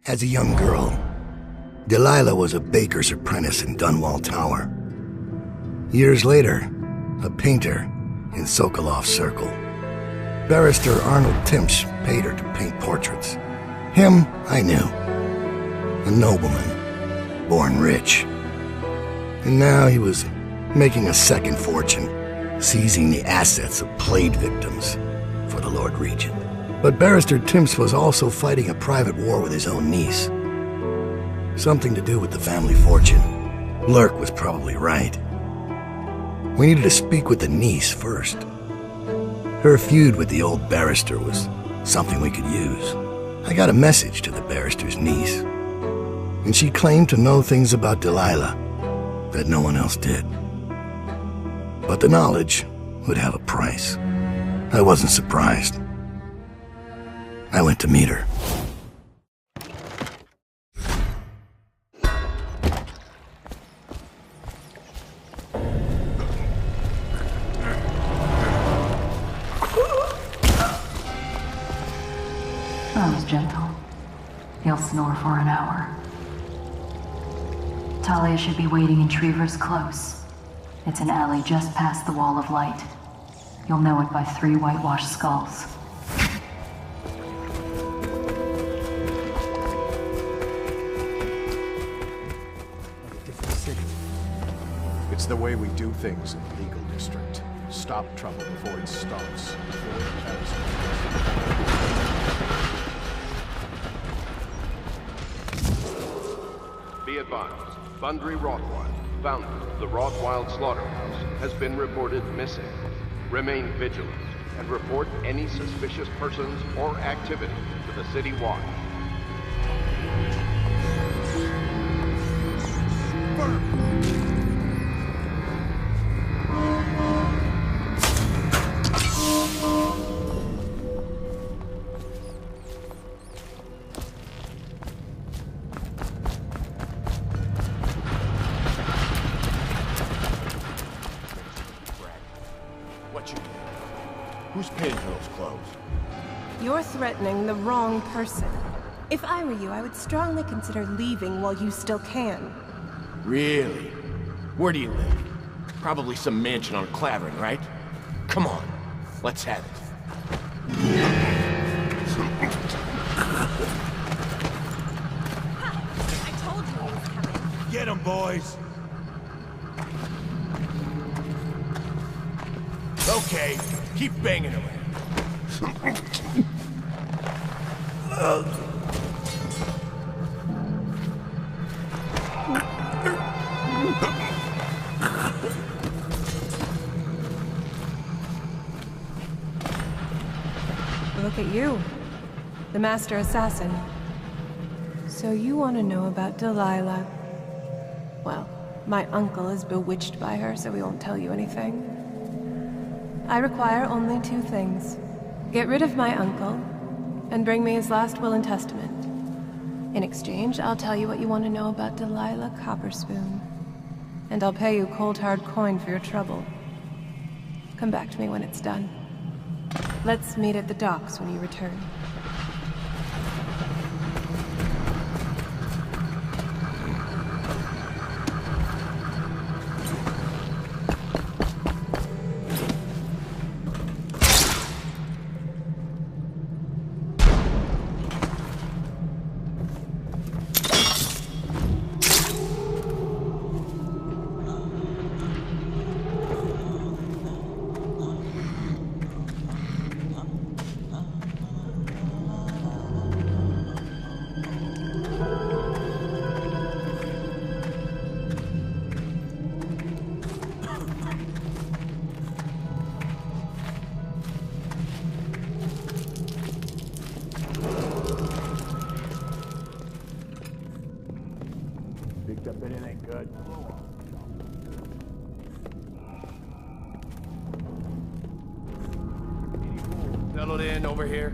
As a young girl, Delilah was a baker's apprentice in Dunwall Tower. Years later, a painter in Sokolov Circle. Barrister Arnold Timsh paid her to paint portraits. Him, I knew. A nobleman, born rich. And now he was making a second fortune, seizing the assets of plague victims for the Lord Regent. But Barrister Timsh was also fighting a private war with his own niece. Something to do with the family fortune. Lurk was probably right. We needed to speak with the niece first. Her feud with the old barrister was something we could use. I got a message to the barrister's niece, and she claimed to know things about Delilah that no one else did. But the knowledge would have a price. I wasn't surprised. I went to meet her. That was gentle. He'll snore for an hour. Talia should be waiting in Trevor's Close. It's an alley just past the Wall of Light. You'll know it by 3 whitewashed skulls. It's the way we do things in the legal district. Stop trouble before it starts. Be advised, Thundry Rothwild, founder of the Rothwild Slaughterhouse, has been reported missing. Remain vigilant and report any suspicious persons or activity to the City Watch. Who's paying for those clothes? You're threatening the wrong person. If I were you, I would strongly consider leaving while you still can. Really? Where do you live? Probably some mansion on Clavering, right? Come on, let's have it. I told you he was coming. Get 'em, boys! Okay, keep banging around. Look at you. The Master Assassin. So you want to know about Delilah? Well, my uncle is bewitched by her, so we won't tell you anything. I require only 2 things. Get rid of my uncle, and bring me his last will and testament. In exchange, I'll tell you what you want to know about Delilah Copperspoon. And I'll pay you cold hard coin for your trouble. Come back to me when it's done. Let's meet at the docks when you return. Picked up anything good? Settled in over here?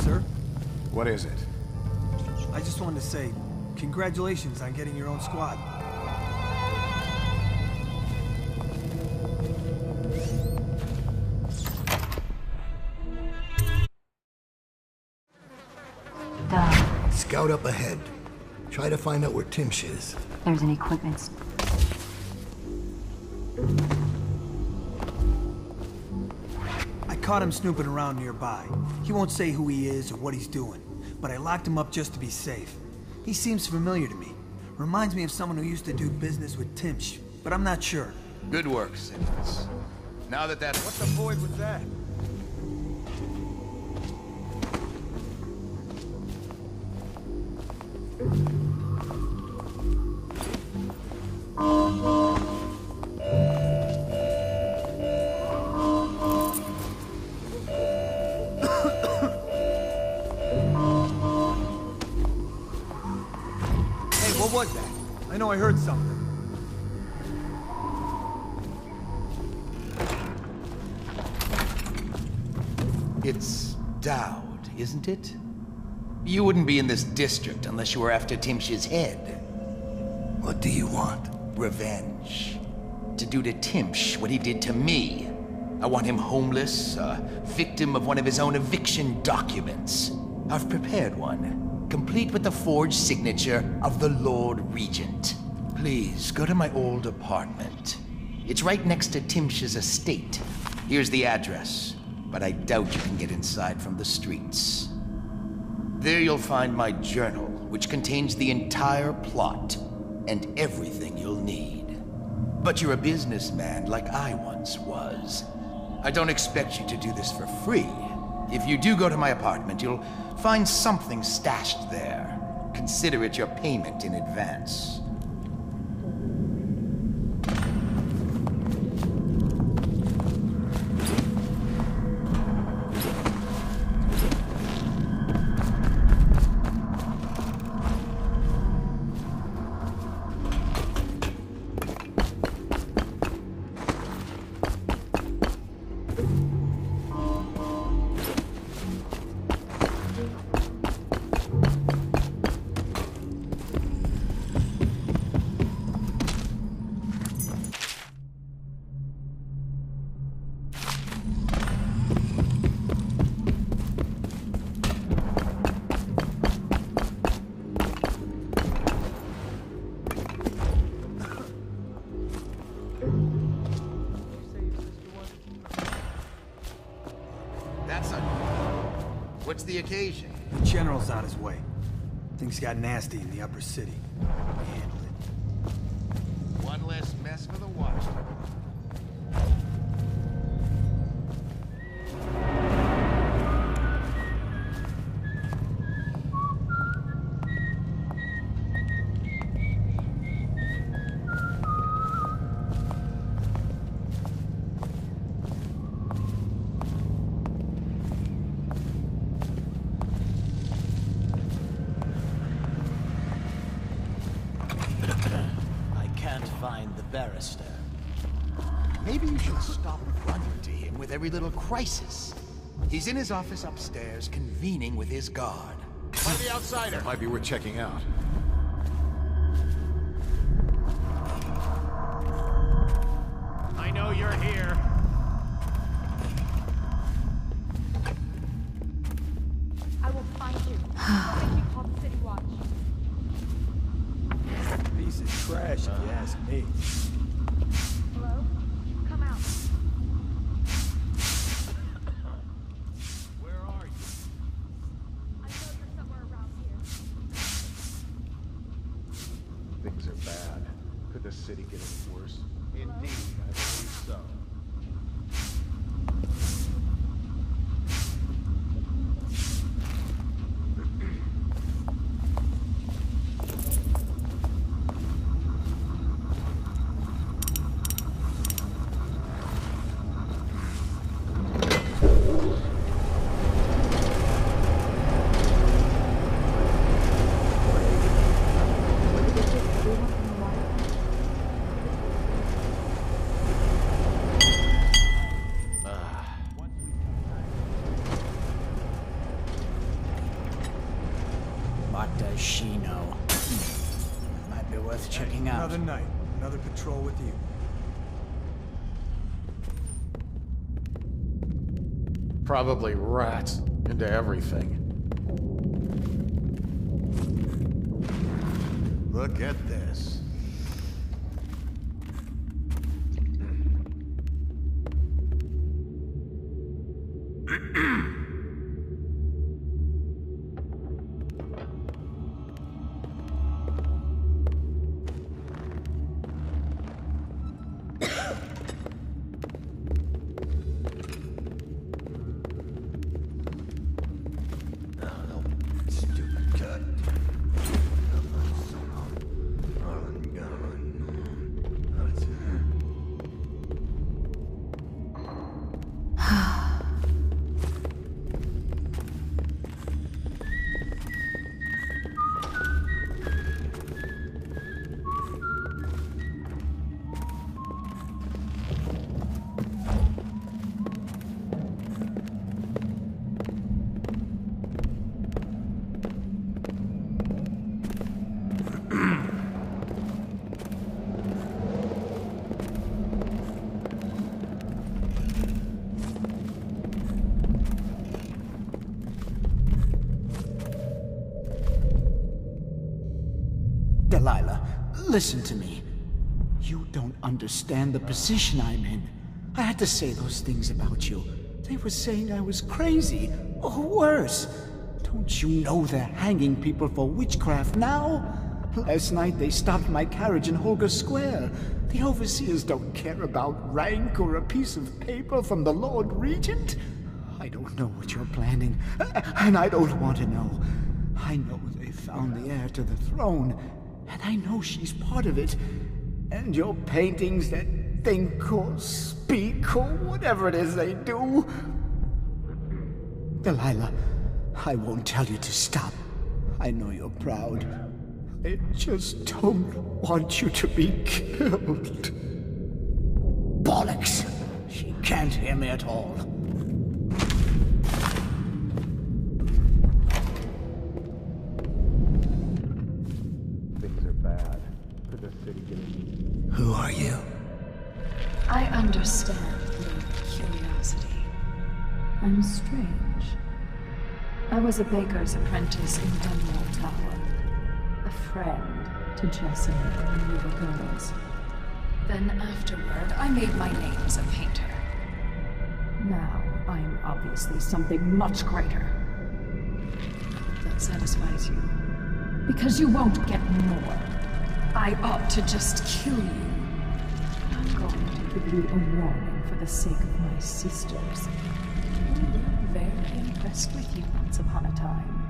sir. What is it? I just wanted to say, congratulations on getting your own squad. Done. Scout up ahead. Try to find out where Timsh is. There's an equipment I caught him snooping around nearby. He won't say who he is or what he's doing, but I locked him up just to be safe. He seems familiar to me. Reminds me of someone who used to do business with Timsh, but I'm not sure. Good work, Simmons. Now that that's... What the void was that? Hey, what was that? I know I heard something. It's Dowd, isn't it? You wouldn't be in this district unless you were after Timsh's head. What do you want? Revenge. To do to Timsh what he did to me. I want him homeless, a victim of one of his own eviction documents. I've prepared one, complete with the forged signature of the Lord Regent. Please, go to my old apartment. It's right next to Timsh's estate. Here's the address, but I doubt you can get inside from the streets. There you'll find my journal, which contains the entire plot and everything you'll need. But you're a businessman like I once was. I don't expect you to do this for free. If you do go to my apartment, you'll find something stashed there. Consider it your payment in advance. That's unusual. What's the occasion? The general's on his way. Things got nasty in the upper city. Handle it. One less mess for the watchtower. Find the barrister. Maybe you should stop running to him with every little crisis. He's in his office upstairs, convening with his guard. Find the outsider. Might be worth checking out. I know you're here. I will find you. I'll make you call the City Watch. Piece of trash, if you ask me. Hello? Come out. Where are you? I know you're somewhere around here. Things are bad. Could the city get any worse? Indeed, I believe so. does she know? Might be worth checking out. Another night, another patrol with you. Probably rats into everything. Look at this. Delilah, listen to me. You don't understand the position I'm in. I had to say those things about you. They were saying I was crazy, or worse. Don't you know they're hanging people for witchcraft now? Last night they stopped my carriage in Holger Square. The overseers don't care about rank or a piece of paper from the Lord Regent. I don't know what you're planning, and I don't want to know. I know they found the heir to the throne, and I know she's part of it. And your paintings that think or speak or whatever it is they do. Delilah, I won't tell you to stop. I know you're proud. I just don't want you to be killed. Bollocks! She can't hear me at all. Things are bad. Could the city get... Who are you? I understand your curiosity. I'm strange. I was a baker's apprentice in Dunwall Tower. A friend to Jessie when we were girls. Then afterward, I made my name as a painter. Now, I'm obviously something much greater. That satisfies you. Because you won't get more. I ought to just kill you. I'm going to give you a warning for the sake of my sisters. Who were very impressed with you once upon a time.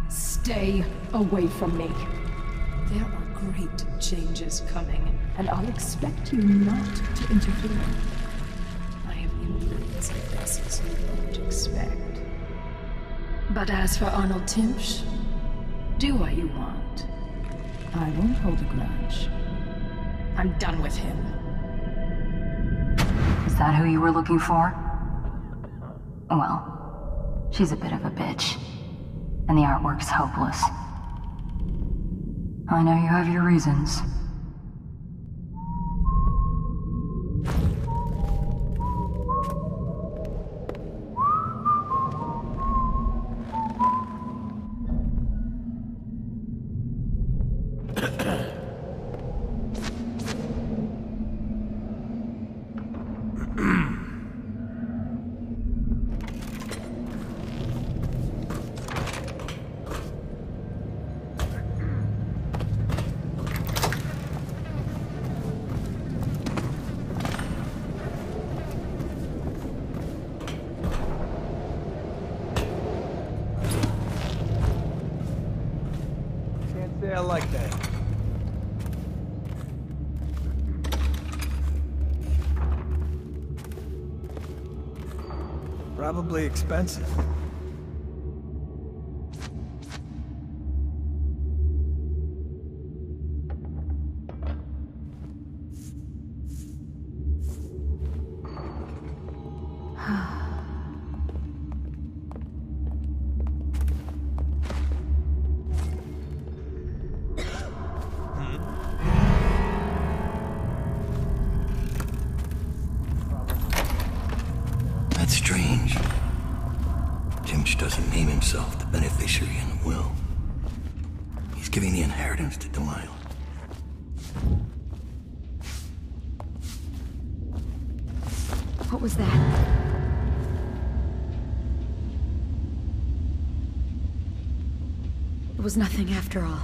Stay away from me. There are great changes coming, and I'll expect you not to interfere. I have influence in places you won't expect. But as for Arnold Timpsch, do what you want. I won't hold a grudge. I'm done with him. Is that who you were looking for? Well, she's a bit of a bitch. And the artwork's hopeless. I know you have your reasons. I like that. Probably expensive. beneficiary in the will. He's giving the inheritance to Delilah. What was that? It was nothing after all.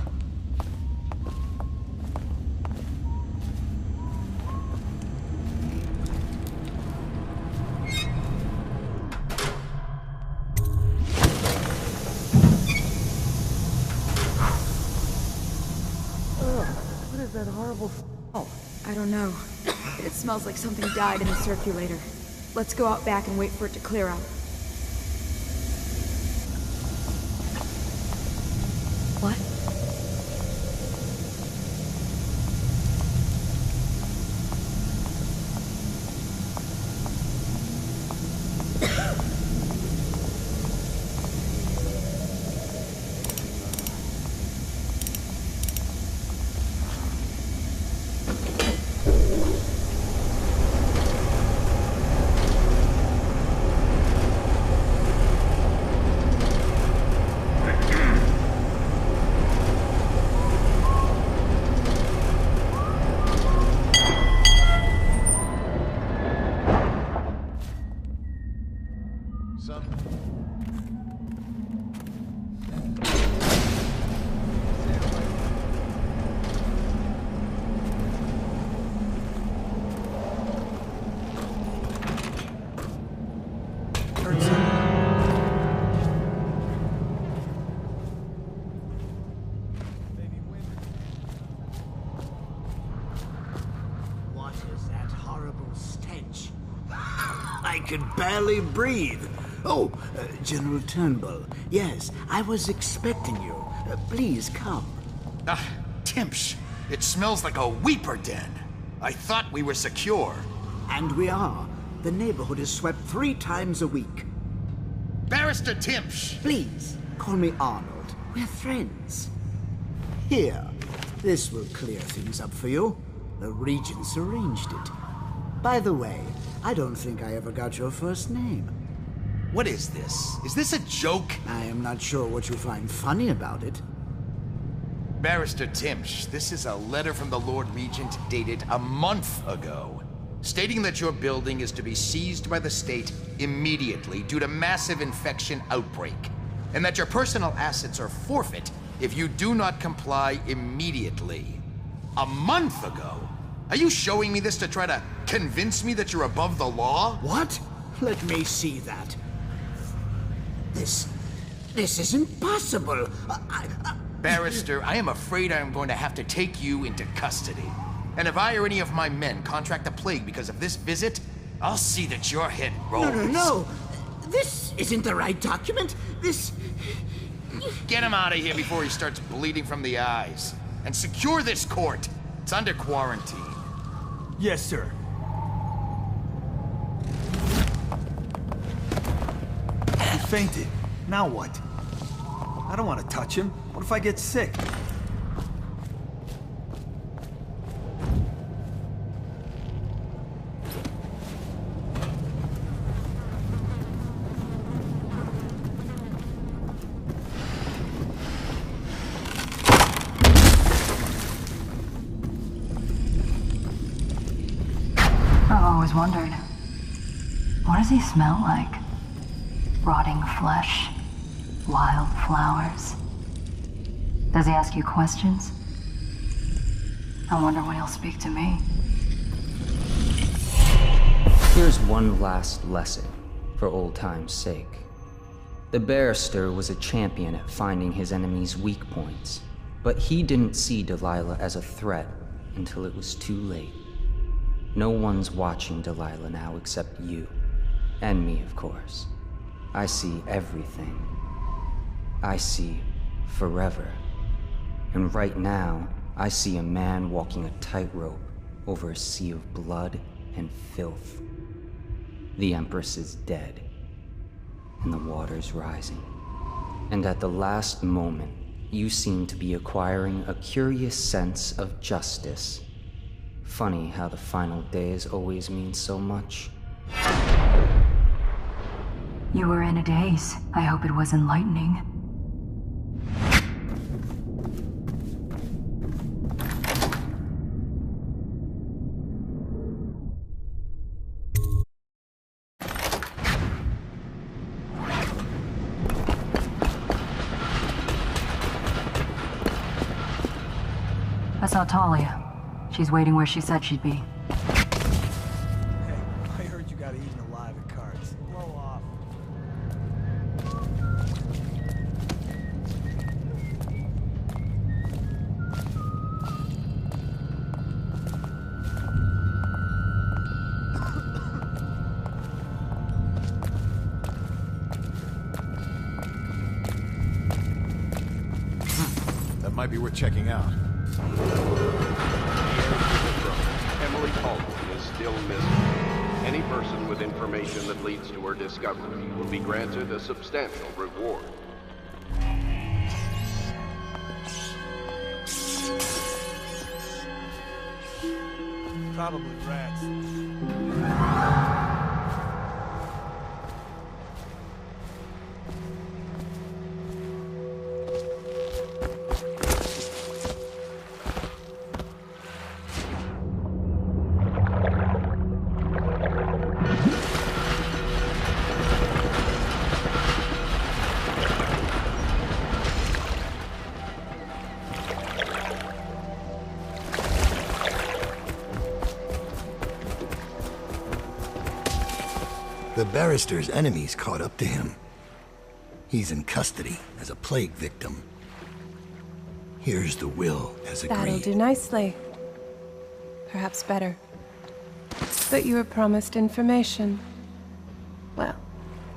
What is that horrible smell? I don't know. It smells like something died in the circulator. Let's go out back and wait for it to clear out. What? I could barely breathe. Oh, General Turnbull. Yes, I was expecting you. Please come. Timpsh, it smells like a weeper den. I thought we were secure. And we are. The neighborhood is swept 3 times a week. Barrister Timpsh! Please, call me Arnold. We're friends. Here, this will clear things up for you. The Regents arranged it. By the way, I don't think I ever got your first name. What is this? Is this a joke? I am not sure what you find funny about it. Barrister Timpsh, this is a letter from the Lord Regent dated a month ago, stating that your building is to be seized by the state immediately due to massive infection outbreak, and that your personal assets are forfeit if you do not comply immediately. A month ago? Are you showing me this to try to convince me that you're above the law? What? Let me see that. This isn't possible. Barrister, I am afraid I am going to have to take you into custody. And if I or any of my men contract the plague because of this visit, I'll see that your head rolls. No. This isn't the right document. This... Get him out of here before he starts bleeding from the eyes. And secure this court. It's under quarantine. Yes, sir. He fainted. Now what? I don't want to touch him. What if I get sick? I've always wondered, what does he smell like? Rotting flesh? Wild flowers? Does he ask you questions? I wonder when he'll speak to me. Here's one last lesson, for old time's sake. The barrister was a champion at finding his enemy's weak points, but he didn't see Delilah as a threat until it was too late. No one's watching Delilah now except you. And me, of course. I see everything. I see forever. And right now, I see a man walking a tightrope over a sea of blood and filth. The Empress is dead, and the water's rising. And at the last moment, you seem to be acquiring a curious sense of justice. Funny how the final days always mean so much. You were in a daze. I hope it was enlightening. I saw Talia. She's waiting where she said she'd be. Hey, I heard you got eaten alive at cards. Blow off. That might be worth checking out. Emily Caldwell is still missing. Any person with information that leads to her discovery will be granted a substantial reward. Probably rats. The barrister's enemies caught up to him. He's in custody as a plague victim. Here's the will as agreed. That'll do nicely. Perhaps better. But you were promised information. Well,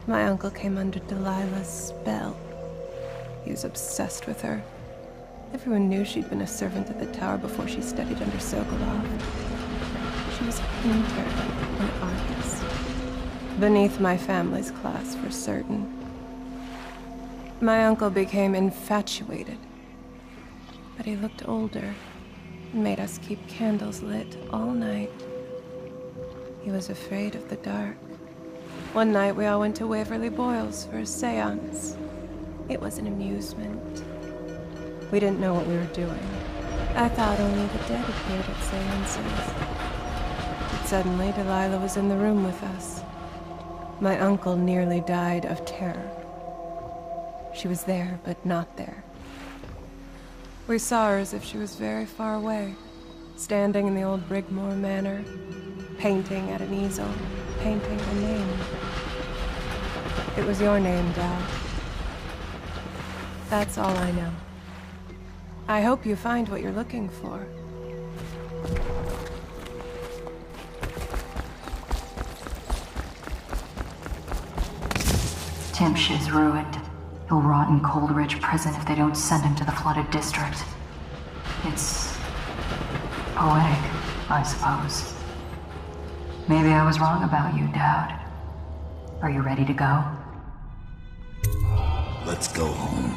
my uncle came under Delilah's spell. He was obsessed with her. Everyone knew she'd been a servant at the tower before she studied under Sokolov. She was a painter, an artist. Beneath my family's class, for certain. My uncle became infatuated. But he looked older and made us keep candles lit all night. He was afraid of the dark. One night we all went to Waverly Boyle's for a seance. It was an amusement. We didn't know what we were doing. I thought only the dead appeared at seances. But suddenly Delilah was in the room with us. My uncle nearly died of terror. She was there, but not there. We saw her as if she was very far away, standing in the old Brigmore Manor, painting at an easel, painting a name. It was your name, Dad. That's all I know. I hope you find what you're looking for. Timsh is ruined. He'll rot in Coldridge Prison if they don't send him to the flooded district. It's poetic, I suppose. Maybe I was wrong about you, Dad. Are you ready to go? Let's go home.